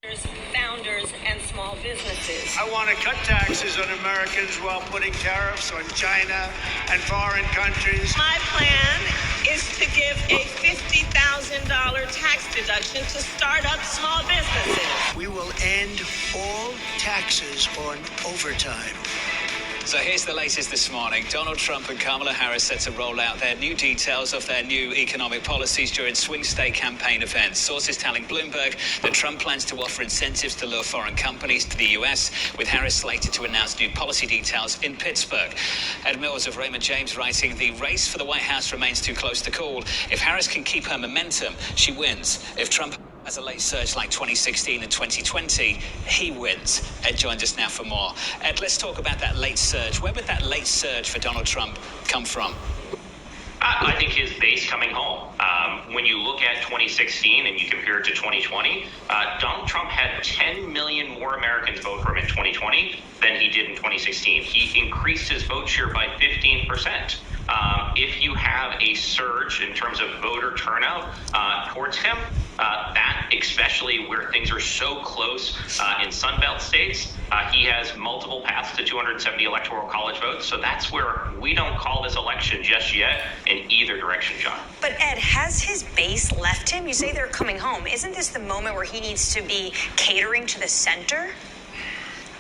Founders and small businesses. I want to cut taxes on Americans while putting tariffs on China and foreign countries. My plan is to give a $50,000 tax deduction to start-up small businesses. We will end all taxes on overtime. So here's the latest this morning. Donald Trump and Kamala Harris set to roll out their new details of their new economic policies during swing state campaign events. Sources telling Bloomberg that Trump plans to offer incentives to lure foreign companies to the U.S., with Harris slated to announce new policy details in Pittsburgh. Ed Mills of Raymond James writing, the race for the White House remains too close to call. If Harris can keep her momentum, she wins. If Trump has a late surge like 2016 and 2020, he wins. Ed joins us now for more. Ed, let's talk about that late surge. Where would that late surge for Donald Trump come from? I think his base coming home. When you look at 2016 and you compare it to 2020, Donald Trump had 10 million more Americans vote for him in 2020 than he did in 2016. He increased his vote share by 15%. If you have a surge in terms of voter turnout towards him, that especially where things are so close in Sunbelt states, he has multiple paths to 270 electoral college votes. So that's where we don't call this election just yet in either direction, John. But Ed, has his base left him? You say they're coming home. Isn't this the moment where he needs to be catering to the center?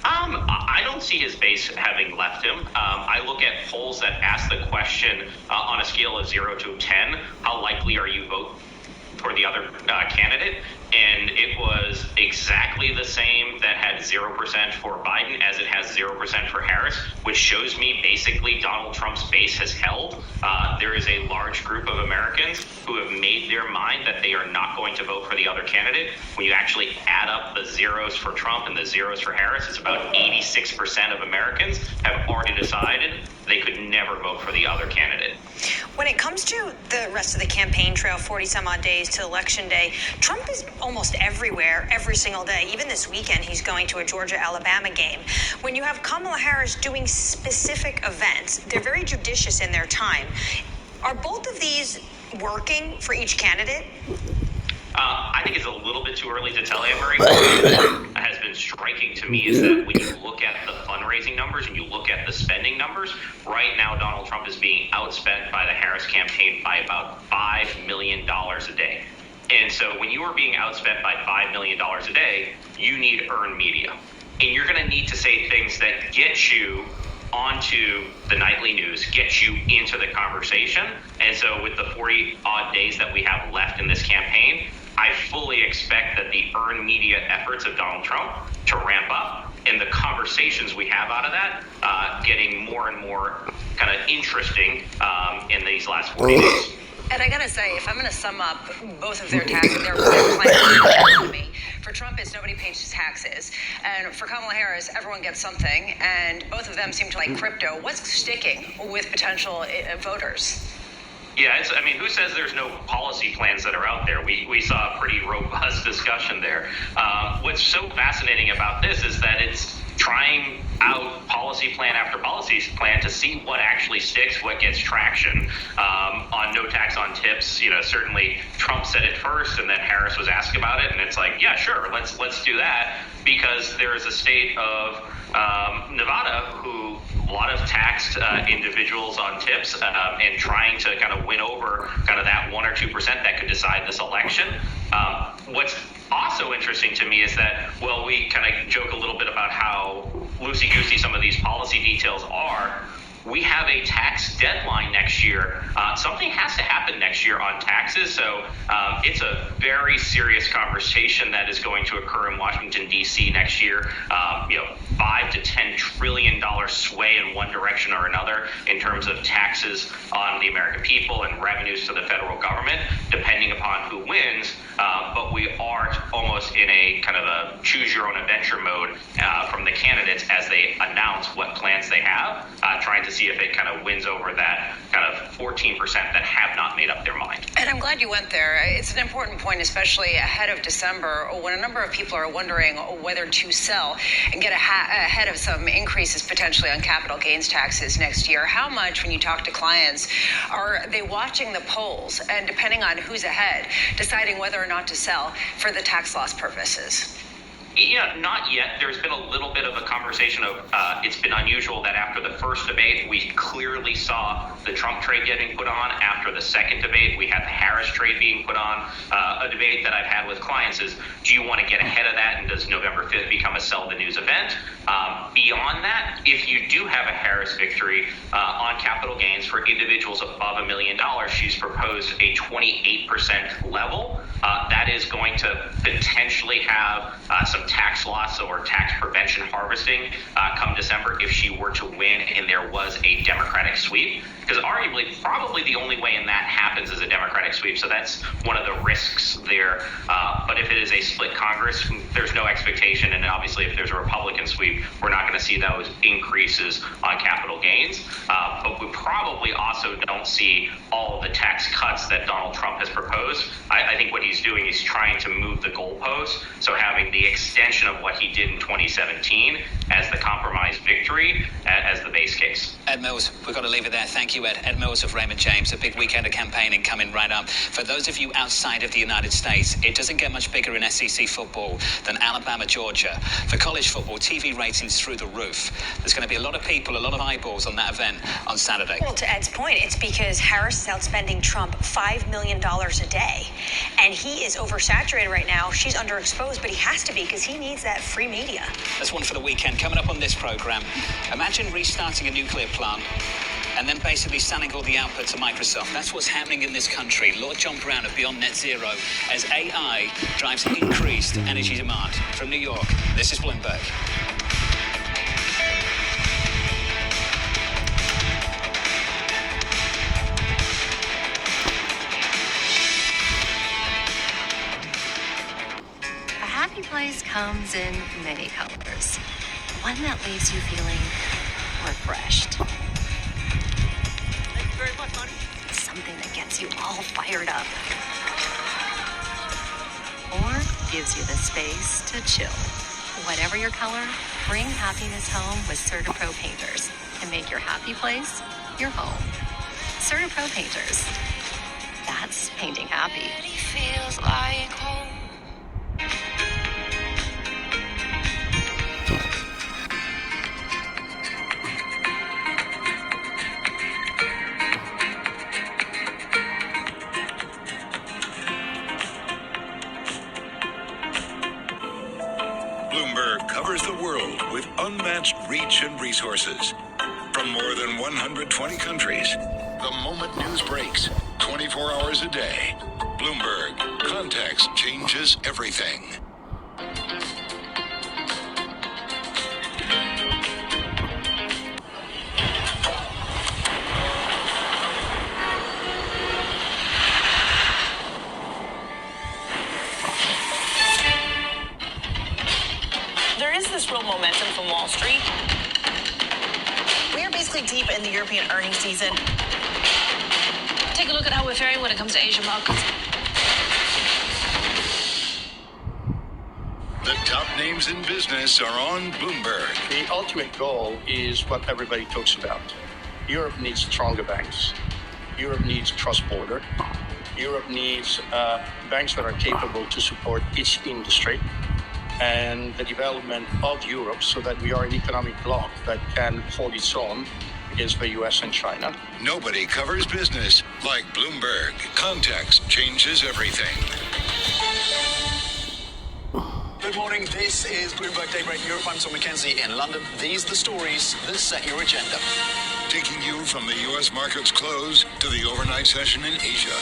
I don't see his base having left him. I look at polls that ask the question on a scale of 0 to 10, how likely are you vote for the other candidate? And it was exactly the same that had 0% for Biden as it has 0% for Harris, which shows me basically Donald Trump's base has held. There is a large group of Americans who have made their mind that they are not going to vote for the other candidate. When you actually add up the zeros for Trump and the zeros for Harris, it's about 86% of Americans have already decided they could never vote for the other candidate. When it comes to the rest of the campaign trail, 40 some odd days to Election Day, Trump is almost everywhere, every single day. Even this weekend, he's going to a Georgia-Alabama game. When you have Kamala Harris doing specific events, they're very judicious in their time. Are both of these working for each candidate? I think it's a little bit too early to tell, Anne-Marie. What has been striking to me is that when you look at the fundraising numbers and you look at the spending numbers, right now Donald Trump is being outspent by the Harris campaign by about $5 million a day. And so when you are being outspent by $5 million a day, you need earned media. And you're going to need to say things that get you onto the nightly news, get you into the conversation. And so with the 40 odd days that we have left in this campaign, I fully expect that the earned media efforts of Donald Trump to ramp up and the conversations we have out of that getting more and more kind of interesting in these last 40 days. And I gotta say, if I'm gonna sum up both of their taxes, their plans, for Trump, it's nobody pays his taxes, and for Kamala Harris, everyone gets something, and both of them seem to like crypto. What's sticking with potential voters? Yeah, who says there's no policy plans that are out there? We saw a pretty robust discussion there. What's so fascinating about this is that it's trying out policy plan after policy plan to see what actually sticks, what gets traction. On no tax on tips, certainly Trump said it first, and then Harris was asked about it, and it's like, yeah, sure, let's do that, because there is a state of Nevada who a lot of taxed individuals on tips and trying to kind of win over kind of that 1 or 2% that could decide this election. What's also interesting to me is that, well, we kind of joke a little bit about how loosey-goosey some of these policy details are. We have a tax deadline next year. Something has to happen next year on taxes. So it's a very serious conversation that is going to occur in Washington, D.C. next year. $5 to $10 trillion sway in one direction or another in terms of taxes on the American people and revenues to the federal government, depending upon who wins. But we are almost in a kind of a choose your own adventure mode from the candidates as they announce what plans they have, trying to see if it kind of wins over that kind of 14% that have not made up their mind. And I'm glad you went there. It's an important point, especially ahead of December, when a number of people are wondering whether to sell and get ahead of some increases potentially on capital gains taxes next year. How much, when you talk to clients, are they watching the polls and, depending on who's ahead, deciding whether or not to sell for the tax loss purposes? Not yet. There's been a little bit of a conversation of it's been unusual that after the first debate, we clearly saw the Trump trade getting put on. After the second debate, we had the Harris trade being put on. A debate that I've had with clients is, do you want to get ahead of that, and does November 5th become a sell the news event? Beyond that, if you do have a Harris victory on capital gains for individuals above $1 million, she's proposed a 28% level. That is going to potentially have some tax loss or tax prevention harvesting come December if she were to win and there was a Democratic sweep. Because arguably, probably the only way in that happens is a Democratic sweep. So that's one of the risks there. But if it is a split Congress, there's no expectation. And obviously, if there's a Republican sweep, we're not going to see those increases on capital gains. But we probably also don't see all the tax cuts that Donald Trump has proposed. I think what he's doing is trying to move the goalposts. So having the extension of what he did in 2017 as the compromise victory as the base case. Ed Mills, we've got to leave it there. Thank you, Ed. Ed Mills of Raymond James. A big weekend of campaigning coming right up. For those of you outside of the United States, it doesn't get much bigger in SEC football than Alabama, Georgia. For college football, TV ratings through the roof. There's going to be a lot of people, a lot of eyeballs on that event on Saturday. Well, to Ed's point, it's because Harris is outspending Trump $5 million a day. And he is oversaturated right now. She's underexposed, but he has to be because he needs that free media. That's one for the weekend. Coming up on this program, imagine restarting a nuclear plant and then basically selling all the output to Microsoft. That's what's happening in this country. Lord John Brown of Beyond Net Zero as AI drives increased energy demand. From New York, this is Bloomberg. A happy place comes in many colors. One that leaves you feeling refreshed. Very much, honey. Something that gets you all fired up. Or gives you the space to chill. Whatever your color, bring happiness home with CertaPro Painters and make your happy place your home. CertaPro Painters. That's painting happy. Feels like home. Bloomberg covers the world with unmatched reach and resources. From more than 120 countries, the moment news breaks, 24 hours a day. Bloomberg, context changes everything. There is this real momentum from Wall Street. We are basically deep in the European earnings season. Take a look at how we're faring when it comes to Asian markets. The top names in business are on Bloomberg. The ultimate goal is what everybody talks about. Europe needs stronger banks. Europe needs cross-border. Europe needs banks that are capable to support each industry and the development of Europe so that we are an economic bloc that can hold its own against the US and China. Nobody covers business like Bloomberg. Context changes everything. Good morning. This is Bloomberg Daybreak Europe. I'm Tom McKenzie in London. These are the stories that set your agenda. Taking you from the U.S. market's close to the overnight session in Asia.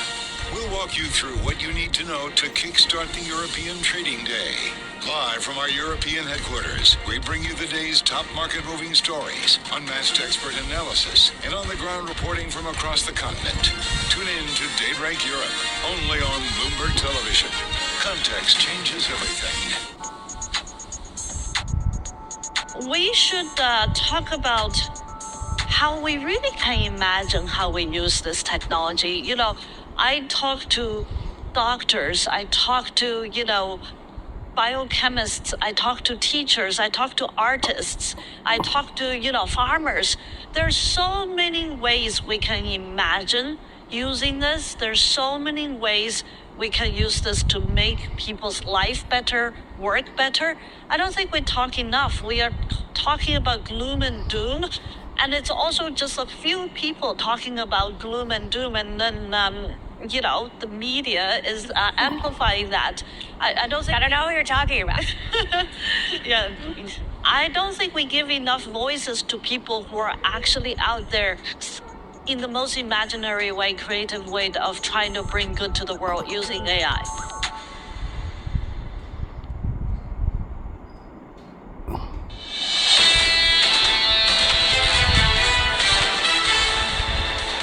We'll walk you through what you need to know to kickstart the European trading day. Live from our European headquarters, we bring you the day's top market-moving stories, unmatched expert analysis, and on-the-ground reporting from across the continent. Tune in to Daybreak Europe, only on Bloomberg Television. Context changes everything. We should talk about how we really can imagine how we use this technology. You know, I talk to doctors, I talk to, biochemists, I talk to teachers, I talk to artists, I talk to, farmers. There's so many ways we can imagine using this. There's so many ways we can use this to make people's life better, work better. I don't think we talk enough. We are talking about gloom and doom, and it's also just a few people talking about gloom and doom, and then the media is amplifying that. I don't know what you're talking about. Yeah, I don't think we give enough voices to people who are actually out there in the most imaginary way, creative way of trying to bring good to the world using AI.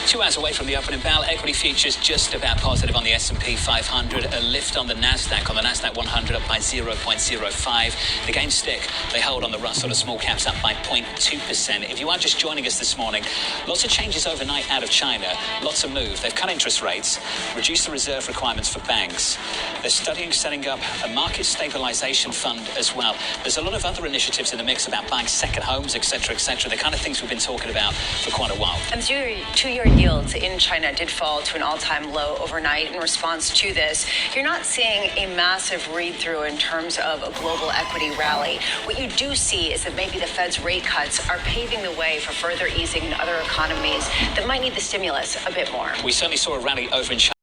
2 hours away from the opening bell, equity futures just about positive on the S&P 500, a lift on the Nasdaq 100 up by 0.05. The gains stick, they hold on the Russell, the small caps up by 0.2%. If you are just joining us this morning, lots of changes overnight out of China, lots of move. They've cut interest rates, reduced the reserve requirements for banks. They're studying setting up a market stabilization fund as well. There's a lot of other initiatives in the mix about buying second homes, etc., the kind of things we've been talking about for quite a while. And two-year yields in China did fall to an all-time low overnight in response to this. You're not seeing a massive read-through in terms of a global equity rally. What you do see is that maybe the Fed's rate cuts are paving the way for further easing in other economies that might need the stimulus a bit more. We certainly saw a rally over in China.